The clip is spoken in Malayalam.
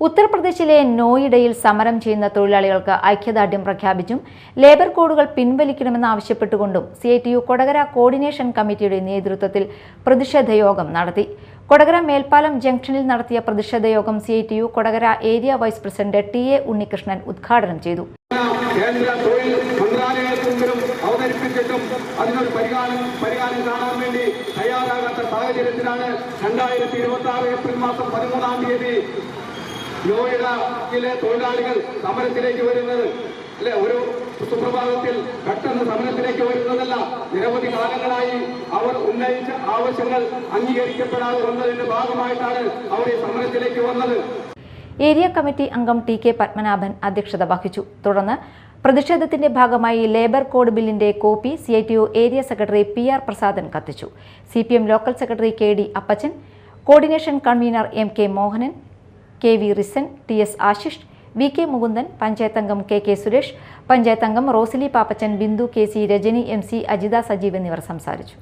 ഉത്തർപ്രദേശിലെ നോയിഡയിൽ സമരം ചെയ്യുന്ന തൊഴിലാളികൾക്ക് ഐക്യദാർഢ്യം പ്രഖ്യാപിച്ചും ലേബർ കോഡുകൾ പിൻവലിക്കണമെന്നാവശ്യപ്പെട്ടുകൊണ്ടും CITU കൊടകര കോർഡിനേഷൻ കമ്മിറ്റിയുടെ നേതൃത്വത്തിൽ പ്രതിഷേധ യോഗം നടത്തി. കൊടകര മേൽപ്പാലം ജംഗ്ഷനിൽ നടത്തിയ പ്രതിഷേധ യോഗം CITU Kodakara area vice president TA Unnikrishnan ഉദ്ഘാടനം ചെയ്തു. കേന്ദ്ര തൊഴിൽ മന്ത്രാലയത്തിലും അവതരിപ്പിച്ചിട്ടും അതിനൊരു പരിഹാരം കാണാൻ വേണ്ടി തയ്യാറാകാത്ത സാഹചര്യത്തിലാണ് 2026 ഏപ്രിൽ മാസം 13-ാം തീയതി നോയിഡയിലെ തൊഴിലാളികൾ സമരത്തിലേക്ക് വരുന്നത്. അല്ലെ, ഒരു സുപ്രഭാതത്തിൽ പെട്ടെന്ന് സമരത്തിലേക്ക് വരുന്നതല്ല. നിരവധി കാലങ്ങളായി അവർ ഉന്നയിച്ച ആവശ്യങ്ങൾ അംഗീകരിക്കപ്പെടാതെ വന്നതിന്റെ ഭാഗമായിട്ടാണ് അവർ ഈ സമരത്തിലേക്ക് വന്നത്. ഏരിയ കമ്മിറ്റി അംഗം TK പത്മനാഭൻ അധ്യക്ഷത വഹിച്ചു. തുടർന്ന് പ്രതിഷേധത്തിന്റെ ഭാഗമായി ലേബർ കോഡ് ബില്ലിന്റെ copy CITU area secretary PR Prasadan കത്തിച്ചു. CPM local secretary KD Appachan, coordination convener MK Mohanan, KV Risan, TS Ashish, VK Mukundan, panchayat അംഗം KK സുരേഷ്, പഞ്ചായത്ത് അംഗം റോസിലി പാപ്പച്ചൻ, ബിന്ദു KC, രജനി MC, അജിത സജീവ് എന്നിവർ സംസാരിച്ചു.